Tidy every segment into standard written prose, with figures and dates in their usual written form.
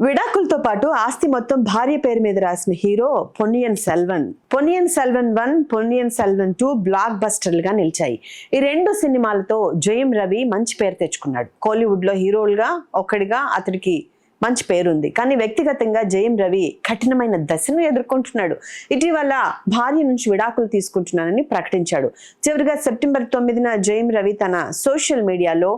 విడాకులతో పాటు ఆస్తి మొత్తం భార్య పేరు మీద రాసిన హీరో పొన్నియిన్ సెల్వన్ 1, పొన్నియిన్ సెల్వన్ 2 బ్లాక్ బస్టర్లుగా నిలిచాయి. ఈ రెండు సినిమాలతో జయం రవి మంచి పేరు తెచ్చుకున్నాడు. కోలీవుడ్ లో హీరోలుగా ఒక్కడిగా అతడికి మంచి పేరుంది. కానీ వ్యక్తిగతంగా జయం రవి కఠినమైన దశను ఎదుర్కొంటున్నాడు. ఇటీవల భార్య నుంచి విడాకులు తీసుకుంటున్నానని ప్రకటించాడు. చివరిగా సెప్టెంబర్ 9న జయం రవి తన సోషల్ మీడియాలో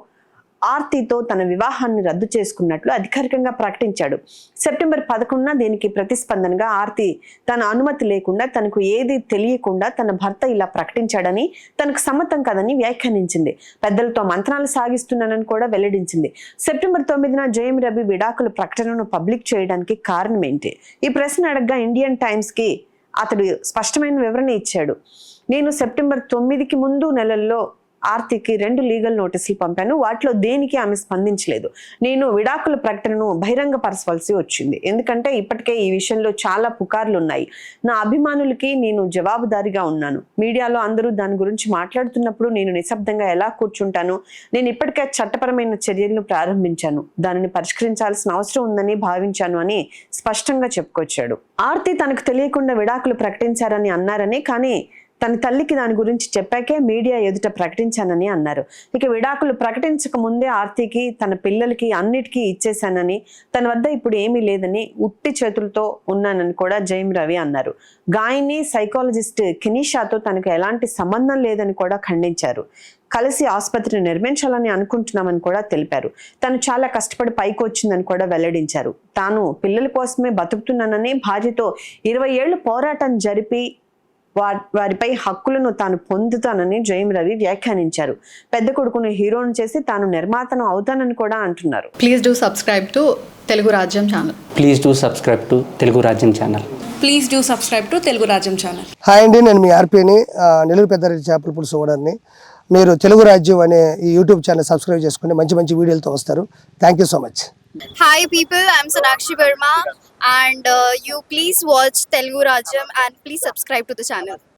ఆర్తితో తన వివాహాన్ని రద్దు చేసుకున్నట్లు అధికారికంగా ప్రకటించాడు. సెప్టెంబర్ 11న దీనికి ప్రతిస్పందనగా ఆర్తి తన అనుమతి లేకుండా, తనకు ఏది తెలియకుండా తన భర్త ఇలా ప్రకటించాడని, తనకు సమ్మతం కాదని వ్యాఖ్యానించింది. పెద్దలతో మంత్రాలు సాగిస్తున్నానని కూడా వెల్లడించింది. సెప్టెంబర్ 9న జయం రవి విడాకుల ప్రకటనను పబ్లిక్ చేయడానికి కారణం ఏంటి? ఈ ప్రశ్న అడగ్గా ఇండియన్ టైమ్స్ కి అతడు స్పష్టమైన వివరణ ఇచ్చాడు. నేను సెప్టెంబర్ 9కి ముందు నెలల్లో ఆర్తికి 2 లీగల్ నోటీసులు పంపాను. వాటిలో దేనికి ఆమె స్పందించలేదు. నేను విడాకుల ప్రకటనను బహిరంగపరచవలసి వచ్చింది. ఎందుకంటే ఇప్పటికే ఈ విషయంలో చాలా పుకార్లు ఉన్నాయి. నా అభిమానులకి నేను జవాబుదారీగా ఉన్నాను. మీడియాలో అందరూ దాని గురించి మాట్లాడుతున్నప్పుడు నేను నిశ్శబ్దంగా ఎలా కూర్చుంటాను? నేను ఇప్పటికే చట్టపరమైన చర్యలను ప్రారంభించాను. దానిని పరిష్కరించాల్సిన అవసరం ఉందని భావించాను అని స్పష్టంగా చెప్పుకొచ్చాడు. ఆర్తి తనకు తెలియకుండా విడాకులు ప్రకటించారని అన్నారని, కానీ తన తల్లికి దాని గురించి చెప్పాకే మీడియా ఎదుట ప్రకటించానని అన్నారు. ఇక విడాకులు ప్రకటించక ముందే ఆర్తికి, తన పిల్లలకి అన్నిటికీ ఇచ్చేశానని, తన వద్ద ఇప్పుడు ఏమీ లేదని, ఉట్టి చేతులతో ఉన్నానని కూడా జయం రవి అన్నారు. గాయని సైకాలజిస్ట్ కినీషాతో తనకు ఎలాంటి సంబంధం లేదని కూడా ఖండించారు. కలిసి ఆసుపత్రిని నిర్మించాలని అనుకుంటున్నామని కూడా తెలిపారు. తను చాలా కష్టపడి పైకి వచ్చిందని కూడా వెల్లడించారు. తాను పిల్లల కోసమే బతుకుతున్నానని, భార్యతో 20 ఏళ్లు పోరాటం జరిపి వారిపై హక్కులను తాను పొందుతానని జయం రవి వ్యాఖ్యానించారు. పెద్ద కొడుకును హీరోను చేసి తాను నిర్మాతను అవుతానని కూడా అంటున్నారు. Please do subscribe to Telugu Rajyam channel. Please do subscribe to Telugu Rajyam channel. Please do subscribe to Telugu Rajyam channel. Hi అండి, నేను మీ ఆర్పీని, నెల్లూరు పెద్దారెడ్డి చేపల పులుసు ఓనర్ని. మీరు తెలుగు రాజ్యం అనే ఈ యూట్యూబ్ ఛానల్ సబ్స్క్రైబ్ చేసుకుని మంచి మంచి వీడియోలతో వస్తారు. Thank you so much. Hi people, I'm Sonakshi Verma and you please watch Telugu Rajyam and please subscribe to the channel.